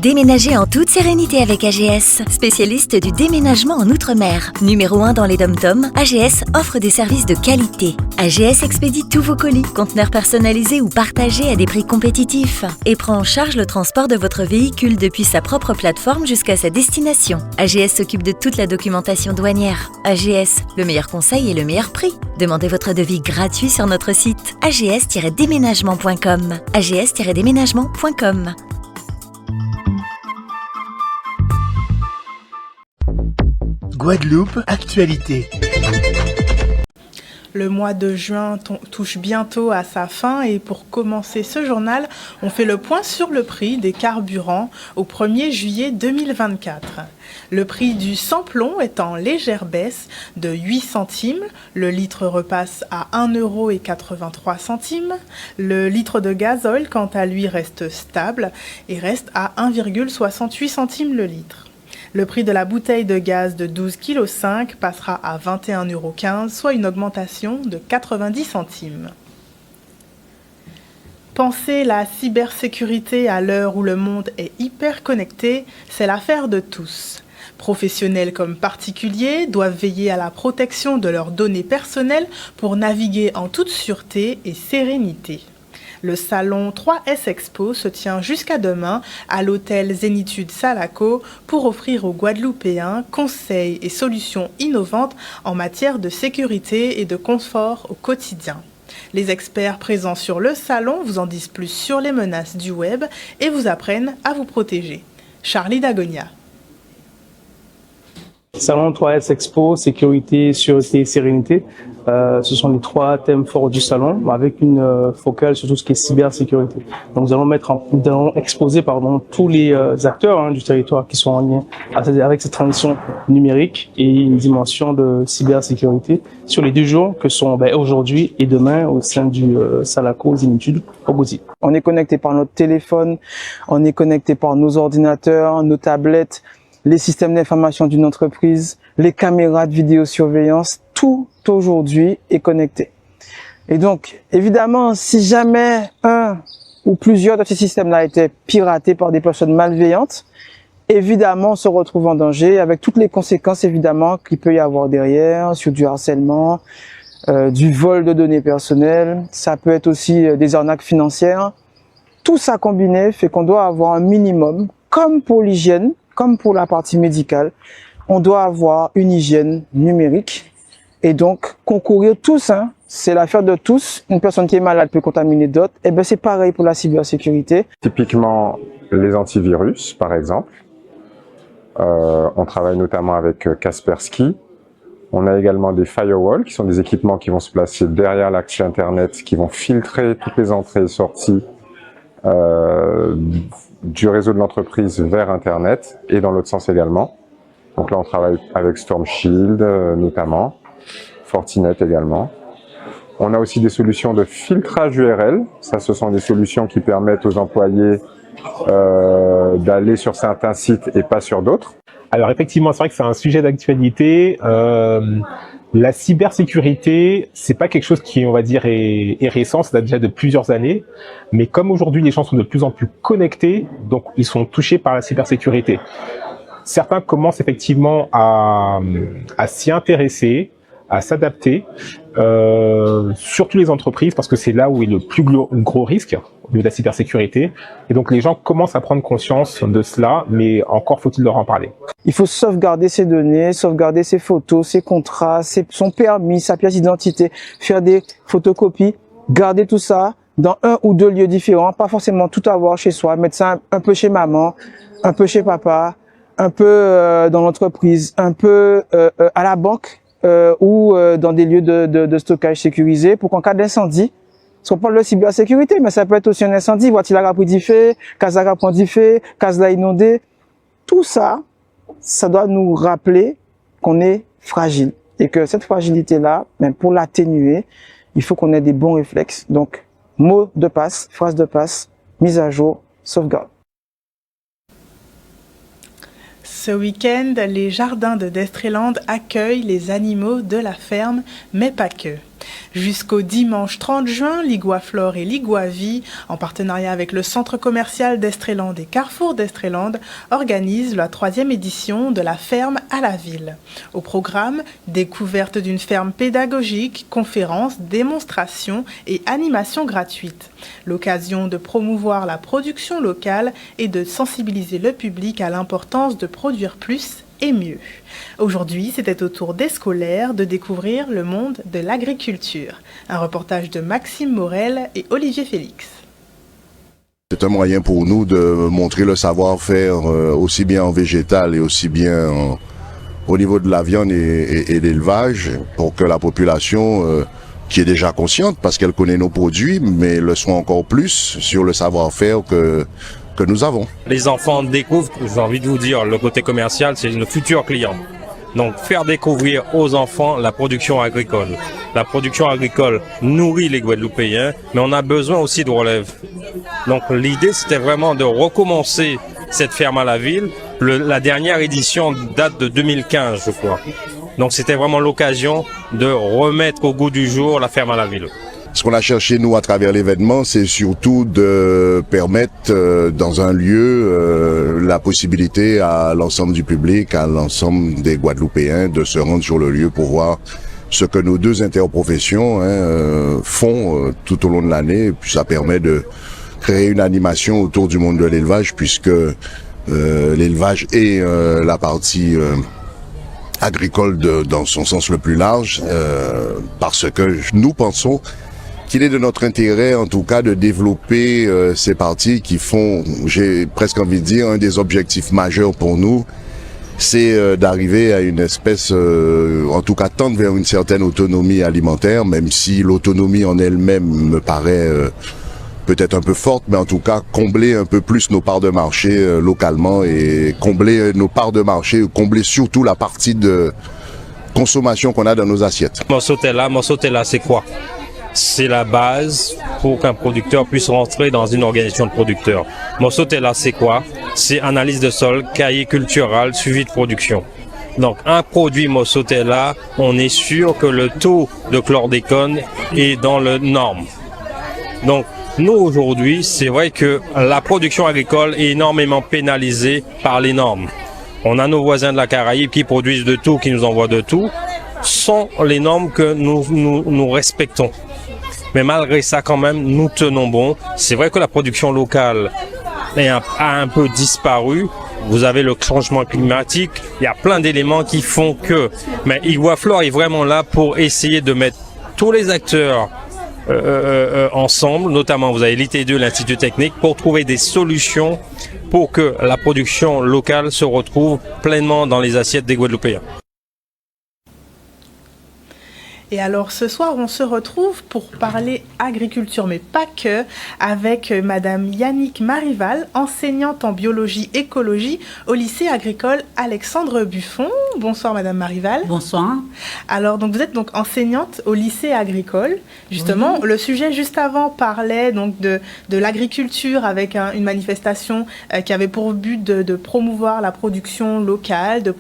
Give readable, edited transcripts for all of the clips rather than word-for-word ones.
Déménagez en toute sérénité avec AGS, spécialiste du déménagement en Outre-mer. Numéro 1 dans les DOM-TOM, AGS offre des services de qualité. AGS expédie tous vos colis, conteneurs personnalisés ou partagés à des prix compétitifs et prend en charge le transport de votre véhicule depuis sa propre plateforme jusqu'à sa destination. AGS s'occupe de toute la documentation douanière. AGS, le meilleur conseil et le meilleur prix. Demandez votre devis gratuit sur notre site ags-déménagement.com. ags-déménagement.com. Guadeloupe, actualité. Le mois de juin touche bientôt à sa fin et pour commencer ce journal, on fait le point sur le prix des carburants au 1er juillet 2024. Le prix du sans-plomb est en légère baisse de 8 centimes, le litre repasse à 1,83 €, le litre de gazole quant à lui reste stable et reste à 1,68 centimes le litre. Le prix de la bouteille de gaz de 12,5 kg passera à 21,15 €, soit une augmentation de 90 centimes. Penser la cybersécurité à l'heure où le monde est hyper connecté, c'est l'affaire de tous. Professionnels comme particuliers doivent veiller à la protection de leurs données personnelles pour naviguer en toute sûreté et sérénité. Le salon 3S Expo se tient jusqu'à demain à l'hôtel Zénitude Salaco pour offrir aux Guadeloupéens conseils et solutions innovantes en matière de sécurité et de confort au quotidien. Les experts présents sur le salon vous en disent plus sur les menaces du web et vous apprennent à vous protéger. Charlie Dagonia. Salon 3S Expo, sécurité, sûreté et sérénité. Ce sont les trois thèmes forts du salon, avec une focale sur tout ce qui est cybersécurité. Donc nous allons exposer tous les acteurs du territoire qui sont en lien avec cette transition numérique et une dimension de cybersécurité sur les 2 jours que sont aujourd'hui et demain au sein du Salaco Zénitude au Gauzy. On est connecté par notre téléphone, on est connecté par nos ordinateurs, nos tablettes, les systèmes d'information d'une entreprise, les caméras de vidéosurveillance, tout aujourd'hui est connecté. Et donc, évidemment, si jamais un ou plusieurs de ces systèmes-là étaient piratés par des personnes malveillantes, évidemment, on se retrouve en danger avec toutes les conséquences, évidemment, qu'il peut y avoir derrière, sur du harcèlement, du vol de données personnelles, ça peut être aussi des arnaques financières. Tout ça combiné fait qu'on doit avoir un minimum, comme pour l'hygiène, comme pour la partie médicale, on doit avoir une hygiène numérique et donc concourir tous, c'est l'affaire de tous. Une personne qui est malade peut contaminer d'autres. Et c'est pareil pour la cybersécurité. Typiquement les antivirus, par exemple. On travaille notamment avec Kaspersky. On a également des firewalls, qui sont des équipements qui vont se placer derrière l'accès Internet, qui vont filtrer toutes les entrées et sorties du réseau de l'entreprise vers Internet et dans l'autre sens également. Donc là, on travaille avec Storm Shield notamment, Fortinet également. On a aussi des solutions de filtrage URL. Ça, ce sont des solutions qui permettent aux employés d'aller sur certains sites et pas sur d'autres. Alors effectivement, c'est vrai que c'est un sujet d'actualité. La cybersécurité, c'est pas quelque chose qui, on va dire, est récent, ça date déjà de plusieurs années. Mais comme aujourd'hui les gens sont de plus en plus connectés, donc ils sont touchés par la cybersécurité. Certains commencent effectivement à s'y intéresser, à s'adapter, surtout les entreprises, parce que c'est là où est le plus gros risque au niveau de la cybersécurité. Et donc les gens commencent à prendre conscience de cela, mais encore faut-il leur en parler. Il faut sauvegarder ses données, sauvegarder ses photos, ses contrats, son permis, sa pièce d'identité, faire des photocopies, garder tout ça dans 1 ou 2 lieux différents, pas forcément tout avoir chez soi, mettre ça un peu chez maman, un peu chez papa, un peu dans l'entreprise, un peu à la banque ou dans des lieux de stockage sécurisés pour qu'en cas d'incendie, on parle de cybersécurité, mais ça peut être aussi un incendie, voiture a pris du feu, case a pris du feu, case a inondé. Tout ça, ça doit nous rappeler qu'on est fragile et que cette fragilité-là, même pour l'atténuer, il faut qu'on ait des bons réflexes. Donc, mot de passe, phrase de passe, mise à jour, sauvegarde. Ce week-end, les jardins de Destréland accueillent les animaux de la ferme, mais pas que. Jusqu'au dimanche 30 juin, Liguaflore et Liguavie, en partenariat avec le centre commercial d'Estréland et Carrefour d'Estréland, organisent la 3e édition de la ferme à la ville. Au programme, découverte d'une ferme pédagogique, conférences, démonstrations et animations gratuites. L'occasion de promouvoir la production locale et de sensibiliser le public à l'importance de produire plus et mieux. Aujourd'hui, c'était au tour des scolaires de découvrir le monde de l'agriculture. Un reportage de Maxime Morel et Olivier Félix. C'est un moyen pour nous de montrer le savoir-faire aussi bien en végétal et aussi bien au niveau de la viande et l'élevage pour que la population qui est déjà consciente parce qu'elle connaît nos produits, mais le soit encore plus sur le savoir-faire que nous avons. Les enfants découvrent, j'ai envie de vous dire, le côté commercial, c'est nos futurs clients. Donc faire découvrir aux enfants la production agricole. La production agricole nourrit les Guadeloupéens, mais on a besoin aussi de relève. Donc l'idée, c'était vraiment de recommencer cette ferme à la ville. La dernière édition date de 2015, je crois. Donc c'était vraiment l'occasion de remettre au goût du jour la ferme à la ville. Ce qu'on a cherché, nous, à travers l'événement, c'est surtout de permettre dans un lieu la possibilité à l'ensemble du public, à l'ensemble des Guadeloupéens de se rendre sur le lieu pour voir ce que nos deux interprofessions font tout au long de l'année. Et puis ça permet de créer une animation autour du monde de l'élevage, puisque l'élevage est la partie agricole dans son sens le plus large, parce que nous pensons qu'il est de notre intérêt, en tout cas, de développer ces parties qui font, j'ai presque envie de dire, un des objectifs majeurs pour nous, c'est d'arriver à une espèce, en tout cas tendre vers une certaine autonomie alimentaire, même si l'autonomie en elle-même me paraît peut-être un peu forte, mais en tout cas combler un peu plus nos parts de marché localement et combler nos parts de marché, combler surtout la partie de consommation qu'on a dans nos assiettes. Mossotella, c'est quoi? C'est la base pour qu'un producteur puisse rentrer dans une organisation de producteurs. Mossotella, c'est quoi? C'est analyse de sol, cahier cultural, suivi de production. Donc un produit Mossotella, on est sûr que le taux de chlordécone est dans le norme. Donc nous aujourd'hui, c'est vrai que la production agricole est énormément pénalisée par les normes. On a nos voisins de la Caraïbe qui produisent de tout, qui nous envoient de tout, sans les normes que nous respectons. Mais malgré ça, quand même, nous tenons bon. C'est vrai que la production locale a un peu disparu. Vous avez le changement climatique. Il y a plein d'éléments qui font que... Mais Liguaflore est vraiment là pour essayer de mettre tous les acteurs ensemble. Notamment, vous avez l'IT2, l'Institut technique, pour trouver des solutions pour que la production locale se retrouve pleinement dans les assiettes des Guadeloupéens. Et alors ce soir, on se retrouve pour parler agriculture, mais pas que, avec Madame Yannick Marival, enseignante en biologie-écologie au lycée agricole Alexandre Buffon. Bonsoir Madame Marival. Bonsoir. Alors donc vous êtes donc enseignante au lycée agricole. Justement, oui. Le sujet juste avant parlait donc de l'agriculture avec une manifestation qui avait pour but de promouvoir la production locale, de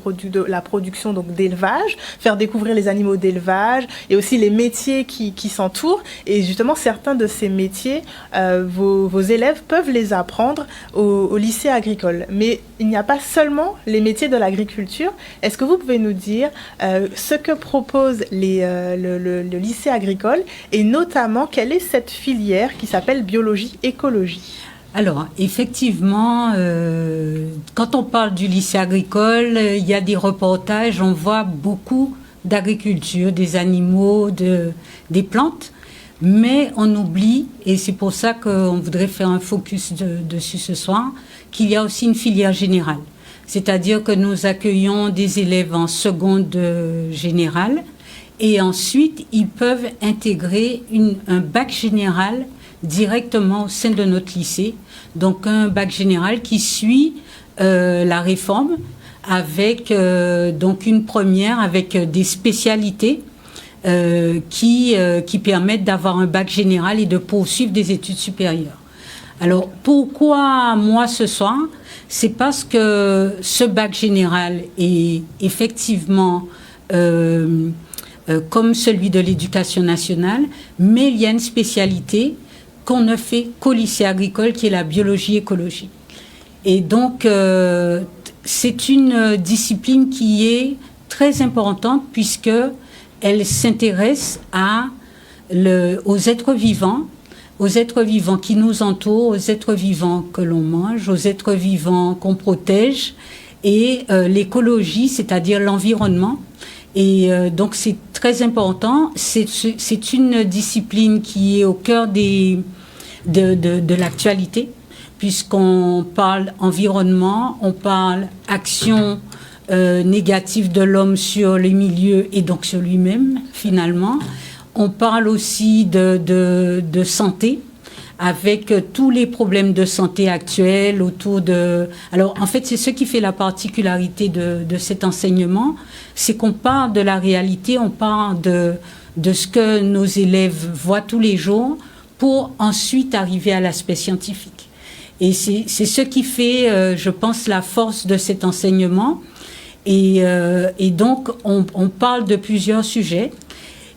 la production donc d'élevage, faire découvrir les animaux d'élevage, et aussi les métiers qui s'entourent. Et justement, certains de ces métiers, vos élèves peuvent les apprendre au lycée agricole. Mais il n'y a pas seulement les métiers de l'agriculture. Est-ce que vous pouvez nous dire ce que propose le lycée agricole et notamment quelle est cette filière qui s'appelle biologie-écologie ? Alors, effectivement, quand on parle du lycée agricole, il y a des reportages, on voit beaucoup d'agriculture, des animaux, des plantes, mais on oublie, et c'est pour ça qu'on voudrait faire un focus dessus ce soir, qu'il y a aussi une filière générale. C'est-à-dire que nous accueillons des élèves en seconde générale et ensuite ils peuvent intégrer un bac général directement au sein de notre lycée. Donc un bac général qui suit la réforme avec donc une première avec des spécialités qui permettent d'avoir un bac général et de poursuivre des études supérieures. Alors pourquoi moi ce soir ? c'est parce que ce bac général est effectivement comme celui de l'éducation nationale, mais il y a une spécialité qu'on ne fait qu'au lycée agricole, qui est la biologie-écologie. Et donc, c'est une discipline qui est très importante puisqu'elle s'intéresse aux êtres vivants qui nous entourent, aux êtres vivants que l'on mange, aux êtres vivants qu'on protège, et l'écologie, c'est-à-dire l'environnement. Et donc c'est très important. C'est une discipline qui est au cœur de l'actualité, puisqu'on parle environnement, on parle action négative de l'homme sur les milieux et donc sur lui-même, finalement. On parle aussi de santé, avec tous les problèmes de santé actuels autour de... Alors, en fait, c'est ce qui fait la particularité de cet enseignement, c'est qu'on part de la réalité, on part de ce que nos élèves voient tous les jours pour ensuite arriver à l'aspect scientifique. Et c'est ce qui fait, je pense, la force de cet enseignement. Et donc, on parle de plusieurs sujets.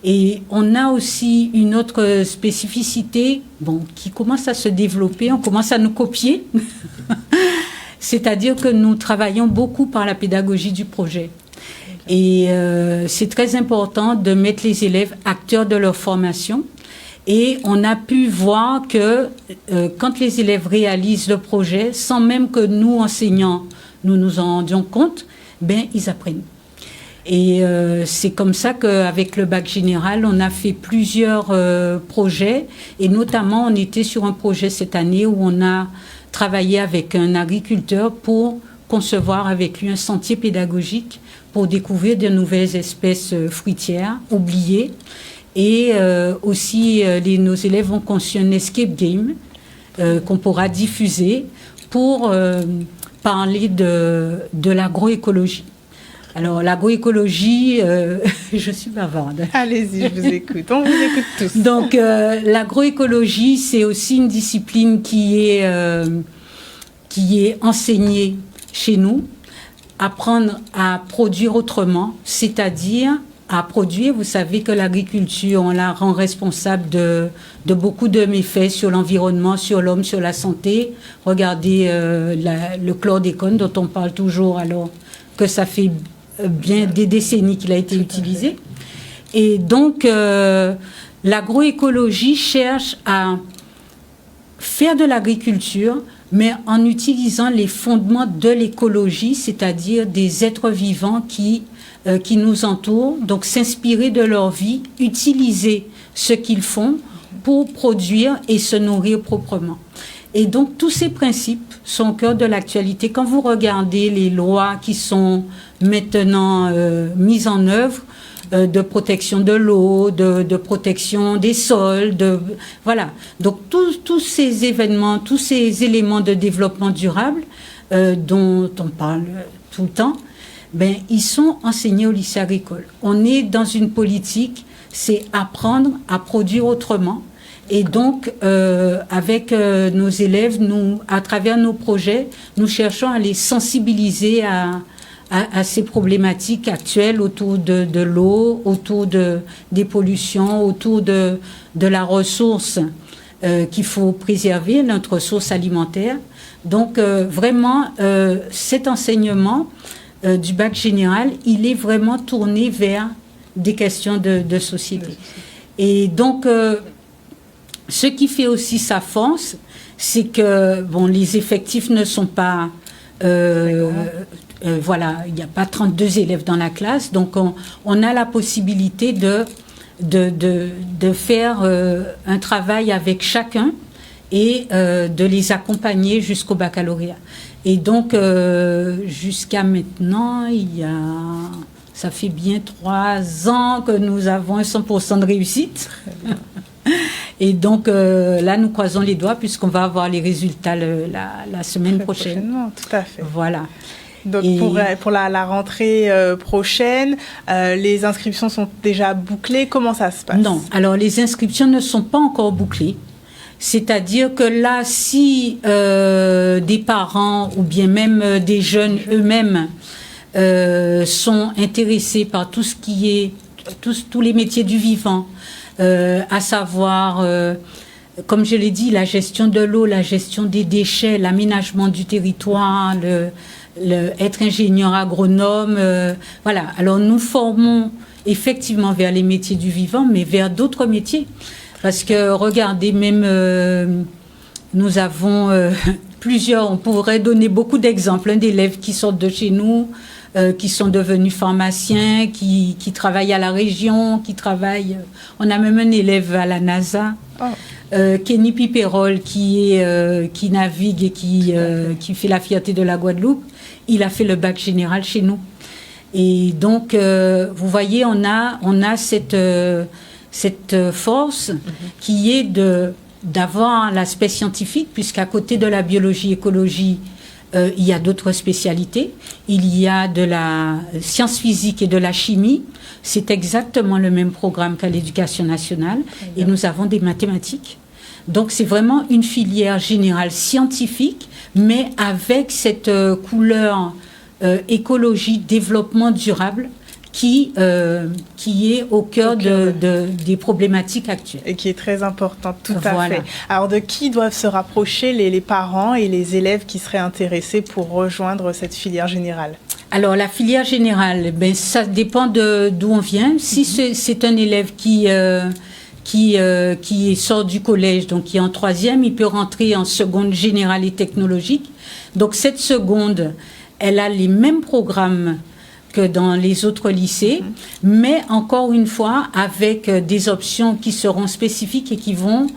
Et on a aussi une autre spécificité, qui commence à se développer, on commence à nous copier. C'est-à-dire que nous travaillons beaucoup par la pédagogie du projet. Et c'est très important de mettre les élèves acteurs de leur formation. Et on a pu voir que quand les élèves réalisent le projet, sans même que nous, enseignants, nous en rendions compte, ils apprennent. Et c'est comme ça qu'avec le bac général, on a fait plusieurs projets. Et notamment, on était sur un projet cette année où on a travaillé avec un agriculteur pour concevoir avec lui un sentier pédagogique pour découvrir de nouvelles espèces fruitières oubliées. Et aussi, nos élèves ont conçu un escape game qu'on pourra diffuser pour parler de l'agroécologie. Alors, l'agroécologie, je suis bavarde. Allez-y, je vous écoute. On vous écoute tous. Donc, l'agroécologie, c'est aussi une discipline qui est enseignée chez nous. Apprendre à produire autrement, c'est-à-dire à produire. Vous savez que l'agriculture, on la rend responsable de beaucoup de méfaits sur l'environnement, sur l'homme, sur la santé. Regardez le chlordécone dont on parle toujours, alors que ça fait bien des décennies qu'il a été utilisé. Et donc, l'agroécologie cherche à faire de l'agriculture, mais en utilisant les fondements de l'écologie, c'est-à-dire des êtres vivants qui nous entourent, donc s'inspirer de leur vie, utiliser ce qu'ils font pour produire et se nourrir proprement. Et donc, tous ces principes sont au cœur de l'actualité. Quand vous regardez les lois qui sont maintenant mises en œuvre, de protection de l'eau, de protection des sols, voilà. Donc, tous ces événements, tous ces éléments de développement durable dont on parle tout le temps, ils sont enseignés au lycée agricole. On est dans une politique, c'est apprendre à produire autrement. Et donc, avec nos élèves, à travers nos projets, nous cherchons à les sensibiliser à ces problématiques actuelles autour de l'eau, autour des pollutions, autour de la ressource qu'il faut préserver, notre ressource alimentaire. Donc, vraiment, cet enseignement du bac général, il est vraiment tourné vers des questions de société. Et donc, ce qui fait aussi sa force, c'est que les effectifs ne sont pas... voilà, il n'y a pas 32 élèves dans la classe, donc on a la possibilité de faire un travail avec chacun et de les accompagner jusqu'au baccalauréat. Et donc, jusqu'à maintenant, ça fait bien 3 ans que nous avons un 100% de réussite. Et donc, là, nous croisons les doigts puisqu'on va avoir les résultats la semaine prochaine. Prochainement, tout à fait. Voilà. Donc, pour la rentrée prochaine, les inscriptions sont déjà bouclées. Comment ça se passe? Non. Alors, les inscriptions ne sont pas encore bouclées. C'est-à-dire que là, si des parents ou bien même des jeunes eux-mêmes sont intéressés par tout ce qui est tous les métiers du vivant, à savoir, comme je l'ai dit, la gestion de l'eau, la gestion des déchets, l'aménagement du territoire, être ingénieur agronome, voilà. Alors nous formons effectivement vers les métiers du vivant, mais vers d'autres métiers. Parce que, regardez, même nous avons plusieurs, on pourrait donner beaucoup d'exemples, d'élèves qui sortent de chez nous, qui sont devenus pharmaciens, qui travaillent à la région, qui travaillent... On a même un élève à la NASA, Kenny Piperol, qui navigue et qui fait la fierté de la Guadeloupe. Il a fait le bac général chez nous. Et donc, vous voyez, on a cette force qui est d'avoir l'aspect scientifique, puisqu'à côté de la biologie, écologie, il y a d'autres spécialités. Il y a de la science physique et de la chimie. C'est exactement le même programme qu'à l'Éducation nationale. Et nous avons des mathématiques. Donc, c'est vraiment une filière générale scientifique, mais avec cette couleur écologie, développement durable, qui est au cœur des problématiques actuelles. Et qui est très importante, tout à fait. Alors, de qui doivent se rapprocher les parents et les élèves qui seraient intéressés pour rejoindre cette filière générale? Alors, la filière générale, ça dépend d'où on vient. Si c'est un élève qui sort du collège, donc qui est en 3e, il peut rentrer en seconde générale et technologique. Donc, cette seconde, elle a les mêmes programmes que dans les autres lycées, mais encore une fois, avec des options qui seront spécifiques et qui vont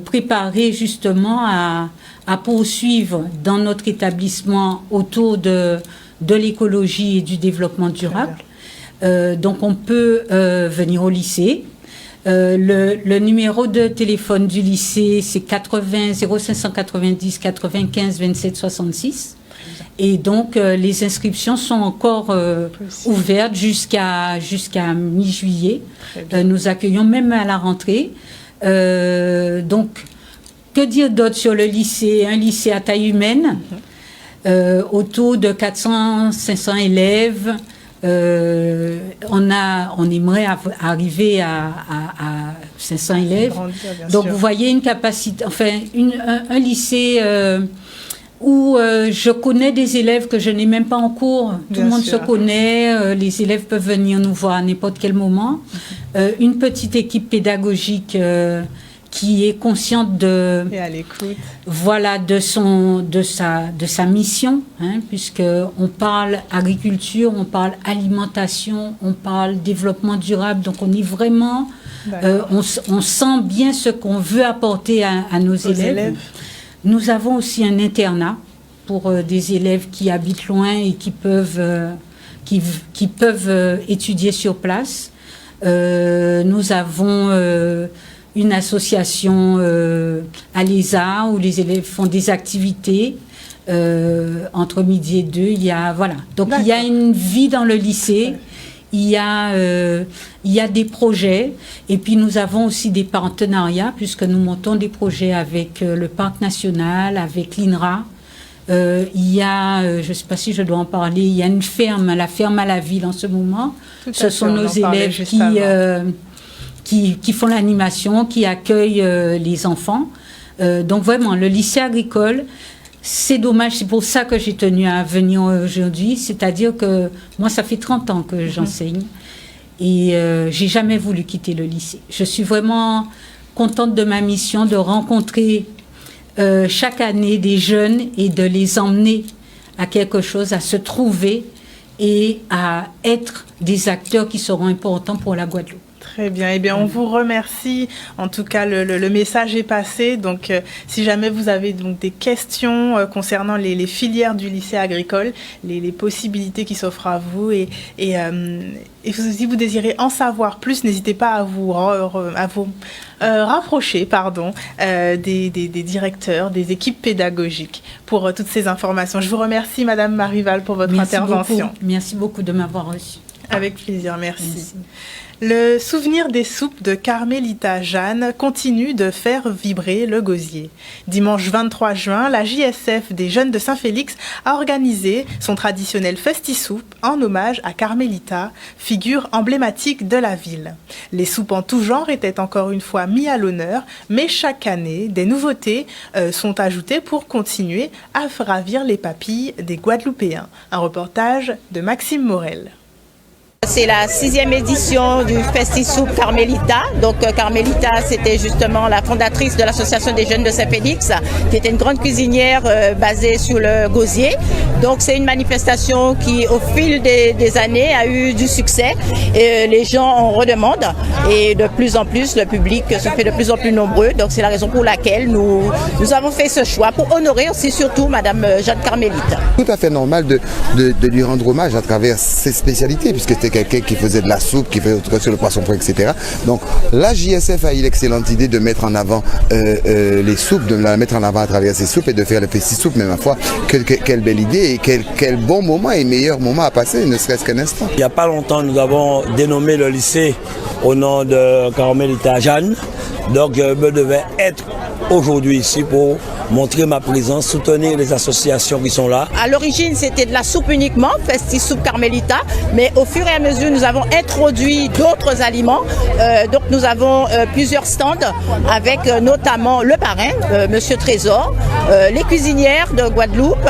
préparer justement à poursuivre dans notre établissement autour de l'écologie et du développement durable. Donc, on peut venir au lycée. Le numéro de téléphone du lycée, c'est 0590 95 27 66. Et donc, les inscriptions sont encore ouvertes jusqu'à mi-juillet. Nous accueillons même à la rentrée. Donc, que dire d'autre sur le lycée? Un lycée à taille humaine, autour de 400-500 élèves. On aimerait arriver à 500 élèves. Donc, vous voyez une capacité, enfin, un lycée... où je connais des élèves que je n'ai même pas en cours. Tout le monde se connaît, les élèves peuvent venir nous voir à n'importe quel moment. Une petite équipe pédagogique qui est consciente et à l'écoute. Voilà, de sa mission, puisque on parle agriculture, on parle alimentation, on parle développement durable. Donc on est vraiment, on sent bien ce qu'on veut apporter à nos élèves. Nous avons aussi un internat pour des élèves qui habitent loin et qui peuvent étudier sur place. Nous avons une association à l'ESA où les élèves font des activités entre midi et 2. Donc il y a une vie dans le lycée. Il y a des projets et puis nous avons aussi des partenariats puisque nous montons des projets avec le Parc national, avec l'INRA. Il y a, je ne sais pas si je dois en parler, il y a une ferme, la ferme à la ville en ce moment. Ce sont nos élèves qui font l'animation, qui accueillent les enfants. Donc vraiment, le lycée agricole, c'est dommage, c'est pour ça que j'ai tenu à venir aujourd'hui, c'est-à-dire que moi, ça fait 30 ans que j'enseigne et j'ai jamais voulu quitter le lycée. Je suis vraiment contente de ma mission de rencontrer chaque année des jeunes et de les emmener à quelque chose, à se trouver et à être des acteurs qui seront importants pour la Guadeloupe. Très bien. Eh bien, on vous remercie. En tout cas, le message est passé. Donc, si jamais vous avez donc des questions concernant les filières du lycée agricole, les possibilités qui s'offrent à vous et si vous désirez en savoir plus, n'hésitez pas à vous rapprocher des directeurs, des équipes pédagogiques pour toutes ces informations. Je vous remercie, Madame Marival, pour votre intervention. Merci beaucoup de m'avoir reçue. Avec plaisir, merci. Le souvenir des soupes de Carmelita Jeanne continue de faire vibrer le gosier. Dimanche 23 juin, la JSF des Jeunes de Saint-Félix a organisé son traditionnel festi-soupe en hommage à Carmelita, figure emblématique de la ville. Les soupes en tout genre étaient encore une fois mis à l'honneur, mais chaque année, des nouveautés sont ajoutées pour continuer à ravir les papilles des Guadeloupéens. Un reportage de Maxime Morel. C'est la 6e édition du Festi-Soupe Carmelita. Donc Carmelita, c'était justement la fondatrice de l'association des jeunes de Saint-Félix, qui était une grande cuisinière basée sur le gosier. Donc c'est une manifestation qui, au fil des années, a eu du succès. Et les gens en redemandent et de plus en plus, le public se fait de plus en plus nombreux. Donc c'est la raison pour laquelle nous avons fait ce choix pour honorer aussi surtout Madame Jeanne Carmelita. Tout à fait normal de lui rendre hommage à travers ses spécialités, puisque c'était quelqu'un qui faisait de la soupe, qui faisait sur le poisson frais, etc. Donc la JSF a eu l'excellente idée de mettre en avant les soupes, de la mettre en avant à travers ces soupes et de faire le festi-soupe. Mais ma foi, quelle belle idée et quel bon moment et meilleur moment à passer, ne serait-ce qu'un instant. Il n'y a pas longtemps, nous avons dénommé le lycée au nom de Carmelita Jeanne. Donc je devais être aujourd'hui ici pour montrer ma présence, soutenir les associations qui sont là. À l'origine, c'était de la soupe uniquement, Festi-Soupe Carmelita, mais au fur et à mesure, nous avons introduit d'autres aliments. Donc nous avons plusieurs stands avec notamment le parrain, Monsieur Trésor, les cuisinières de Guadeloupe,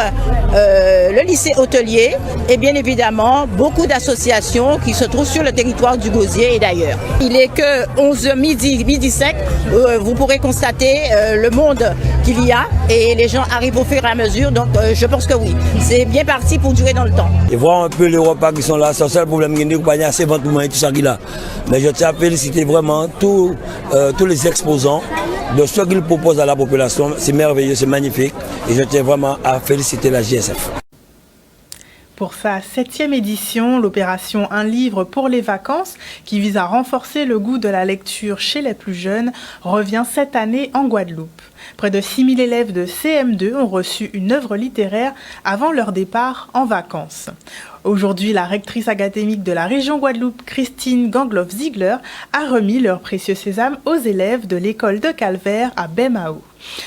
le lycée hôtelier et bien évidemment beaucoup d'associations qui se trouvent sur le territoire du Gosier et d'ailleurs. Il est que 11h midi 5, vous pourrez constater le monde qu'il y a et les gens arrivent au fur et à mesure, donc je pense que oui, c'est bien parti pour durer dans le temps. Et voir un peu les repas qui sont là, c'est ça le problème, il y a des compagnies assez ventes pour manger tout ça qui est là. Mais je tiens à féliciter vraiment tous les exposants de ce qu'ils proposent à la population, c'est merveilleux, c'est magnifique et je tiens vraiment à féliciter la JSF. Pour sa 7e édition, l'opération Un livre pour les vacances, qui vise à renforcer le goût de la lecture chez les plus jeunes, revient cette année en Guadeloupe. Près de 6000 élèves de CM2 ont reçu une œuvre littéraire avant leur départ en vacances. Aujourd'hui, la rectrice académique de la région Guadeloupe, Christine Gangloff-Ziegler, a remis leur précieux sésame aux élèves de l'école de Calvaire à Baie-Mahault.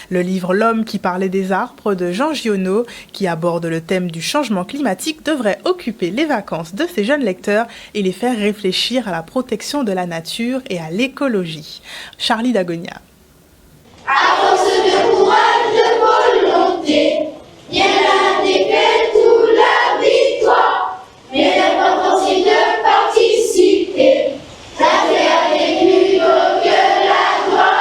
Le livre L'homme qui parlait des arbres de Jean Giono, qui aborde le thème du changement climatique, devrait occuper les vacances de ces jeunes lecteurs et les faire réfléchir à la protection de la nature et à l'écologie. Charlie Dagonia. À force de courage, de volonté, bien la défaite ou la victoire, mais l'important c'est de participer, ça fait avec plus beau que la gloire.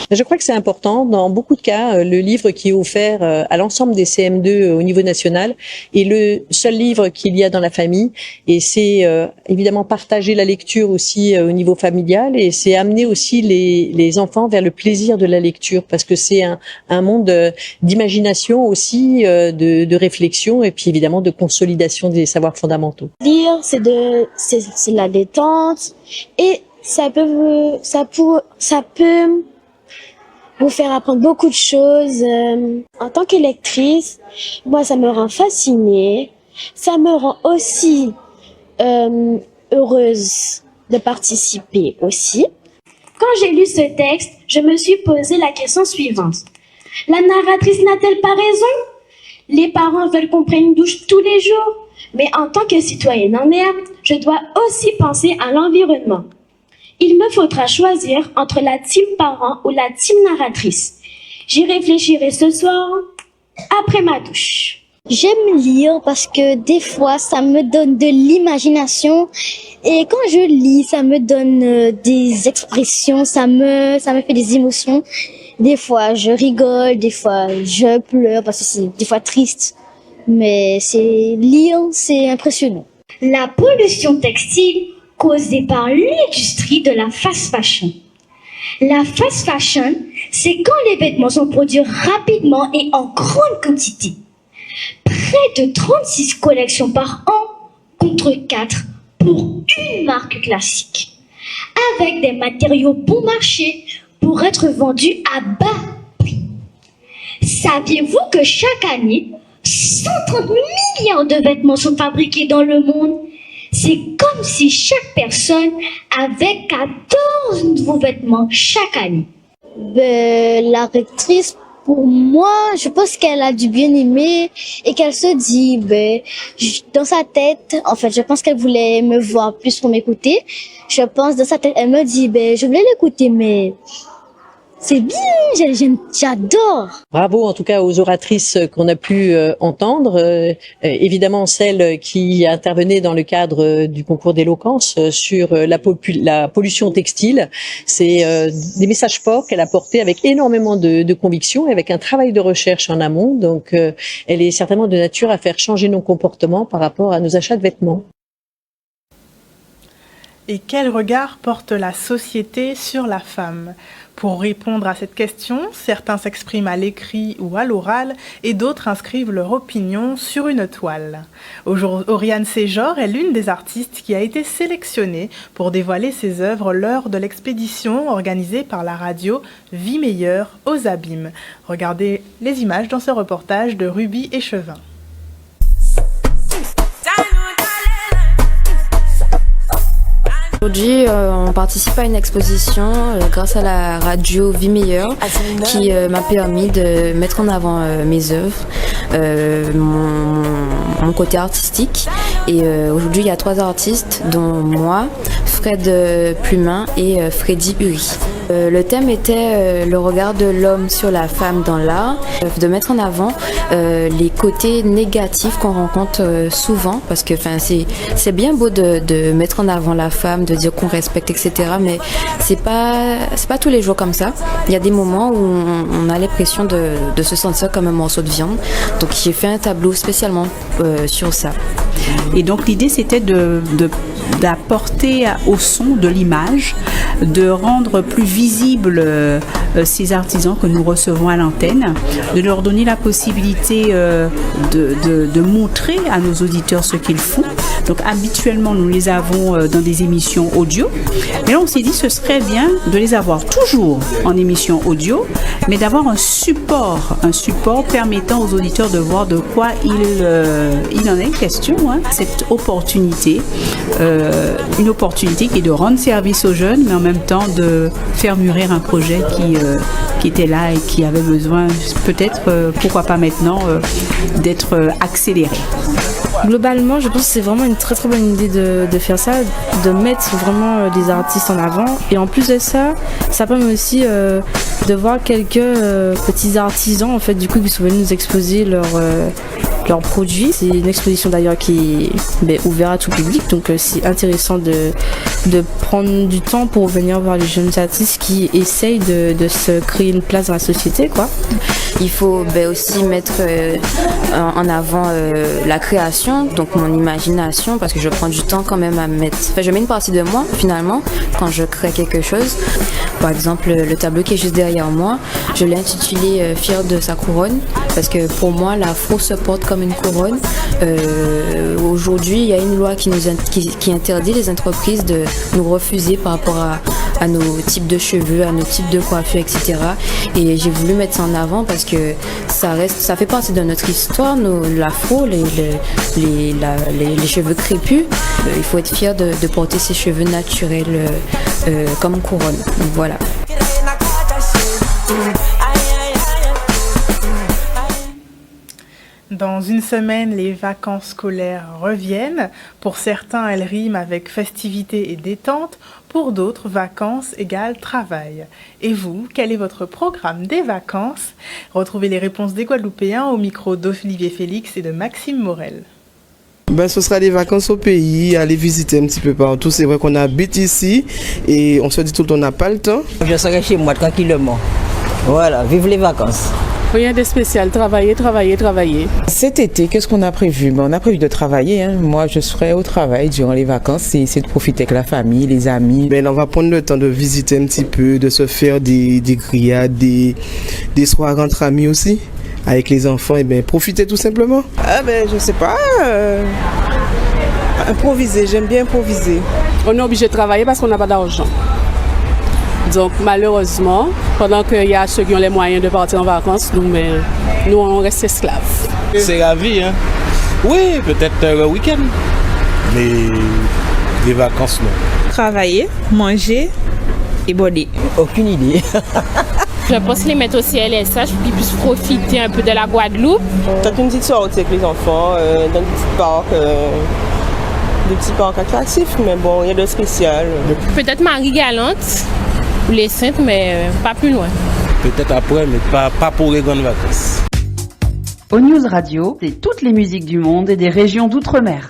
Je crois que c'est important. Dans beaucoup de cas, le livre qui est offert à l'ensemble des CM2 au niveau national est le seul livre qu'il y a dans la famille. Et c'est évidemment partager la lecture aussi au niveau familial et c'est amener aussi les enfants vers le plaisir de la lecture parce que c'est un monde d'imagination aussi, de réflexion et puis évidemment de consolidation des savoirs fondamentaux. Lire, c'est la détente et ça peut vous faire apprendre beaucoup de choses. En tant qu'électrice, moi, ça me rend fascinée. Ça me rend aussi heureuse de participer aussi. Quand j'ai lu ce texte, je me suis posé la question suivante. La narratrice n'a-t-elle pas raison? Les parents veulent qu'on prenne une douche tous les jours. Mais en tant que citoyenne en herbe, je dois aussi penser à l'environnement. Il me faudra choisir entre la team parent ou la team narratrice. J'y réfléchirai ce soir, après ma douche. J'aime lire parce que des fois, ça me donne de l'imagination. Et quand je lis, ça me donne des expressions, ça me fait des émotions. Des fois, je rigole, des fois, je pleure parce que c'est des fois triste. Mais lire, c'est impressionnant. La pollution textile causée par l'industrie de la fast fashion. La fast fashion, c'est quand les vêtements sont produits rapidement et en grande quantité. Près de 36 collections par an contre 4 pour une marque classique. Avec des matériaux bon marché pour être vendus à bas prix. Saviez-vous que chaque année, 130 milliards de vêtements sont fabriqués dans le monde. C'est comme si chaque personne avait 14 nouveaux vêtements chaque année. La rectrice, pour moi, je pense qu'elle a dû bien aimer et qu'elle se dit, dans sa tête, en fait, je pense qu'elle voulait me voir plus pour m'écouter. Je pense, dans sa tête, elle me dit, je voulais l'écouter, mais c'est bien, j'adore. Bravo en tout cas aux oratrices qu'on a pu entendre. Évidemment celle qui intervenait dans le cadre du concours d'éloquence sur la pollution textile. C'est des messages forts qu'elle a portés avec énormément de conviction et avec un travail de recherche en amont. Donc elle est certainement de nature à faire changer nos comportements par rapport à nos achats de vêtements. Et quel regard porte la société sur la femme ? Pour répondre à cette question, certains s'expriment à l'écrit ou à l'oral et d'autres inscrivent leur opinion sur une toile. Oriane Séjor est l'une des artistes qui a été sélectionnée pour dévoiler ses œuvres lors de l'expédition organisée par la radio Vie Meilleure aux Abîmes. Regardez les images dans ce reportage de Ruby Échevin. Aujourd'hui, on participe à une exposition grâce à la radio Vie Meilleure qui m'a permis de mettre en avant mes œuvres, mon côté artistique. Et aujourd'hui, il y a 3 artistes, dont moi, Fred Plumin et Freddy Uri. Le thème était le regard de l'homme sur la femme dans l'art, de mettre en avant les côtés négatifs qu'on rencontre souvent, parce que c'est bien beau de mettre en avant la femme, de dire qu'on respecte, etc. Mais c'est pas tous les jours comme ça. Il y a des moments où on a l'impression de se sentir comme un morceau de viande. Donc j'ai fait un tableau spécialement sur ça. Et donc l'idée c'était d'apporter au son de l'image, de rendre plus visibles ces artisans que nous recevons à l'antenne, de leur donner la possibilité de montrer à nos auditeurs ce qu'ils font. Donc habituellement nous les avons dans des émissions audio, mais là on s'est dit ce serait bien de les avoir toujours en émission audio, mais d'avoir un support permettant aux auditeurs de voir de quoi il en est question. Cette opportunité, une opportunité qui est de rendre service aux jeunes, mais en même temps de faire mûrir un projet qui était là et qui avait besoin peut-être, pourquoi pas maintenant, d'être accéléré. Globalement, je pense que c'est vraiment une très très bonne idée de faire ça, de mettre vraiment des artistes en avant. Et en plus de ça, ça permet aussi de voir quelques petits artisans en fait du coup qui sont venus nous exposer leurs produits. C'est une exposition d'ailleurs qui est ouverte à tout public, donc c'est intéressant de prendre du temps pour venir voir les jeunes artistes qui essayent de se créer une place dans la société, quoi. Il faut aussi mettre en avant la création, donc mon imagination, parce que je prends du temps quand même à mettre. Je mets une partie de moi finalement quand je crée quelque chose. Par exemple, le tableau qui est juste derrière moi, je l'ai intitulé Fier de sa couronne, parce que pour moi l'afro se porte comme une couronne. Aujourd'hui, il y a une loi qui interdit les entreprises de nous refuser par rapport à nos types de cheveux, à nos types de coiffure, etc. Et j'ai voulu mettre ça en avant parce que ça fait partie de notre histoire, l'afro, les cheveux crépus. Il faut être fier de porter ses cheveux naturels comme couronne. Donc voilà. Dans une semaine, les vacances scolaires reviennent. Pour certains, elles riment avec festivité et détente. Pour d'autres, vacances égale travail. Et vous, quel est votre programme des vacances ? Retrouvez les réponses des Guadeloupéens au micro d'Olivier Félix et de Maxime Morel. Ce sera des vacances au pays, aller visiter un petit peu partout. C'est vrai qu'on habite ici et on se dit tout le temps on n'a pas le temps. Je serai chez moi tranquillement. Voilà, vive les vacances. Rien de spécial, travailler. Cet été, qu'est-ce qu'on a prévu ? On a prévu de travailler. Moi, je serai au travail durant les vacances. C'est de profiter avec la famille, les amis. On va prendre le temps de visiter un petit peu, de se faire des grillades, des soirées entre amis aussi. Avec les enfants, profiter tout simplement. Je sais pas. Improviser, j'aime bien improviser. On est obligé de travailler parce qu'on n'a pas d'argent. Donc malheureusement, pendant qu'il y a ceux qui ont les moyens de partir en vacances, nous on reste esclaves. C'est la vie, hein. Oui, peut-être le week-end. Mais des vacances, non. Travailler, manger et boler. Aucune idée. Je pense les mettre au CLSH pour qu'ils puissent profiter un peu de la Guadeloupe. Peut-être une petite sortie avec les enfants, dans des petits parcs attractifs, mais bon, il y a de spécial. Peut-être Marie-Galante ou les Saintes, mais pas plus loin. Peut-être après, mais pas pour les grandes vacances. O News Radio, c'est toutes les musiques du monde et des régions d'outre-mer.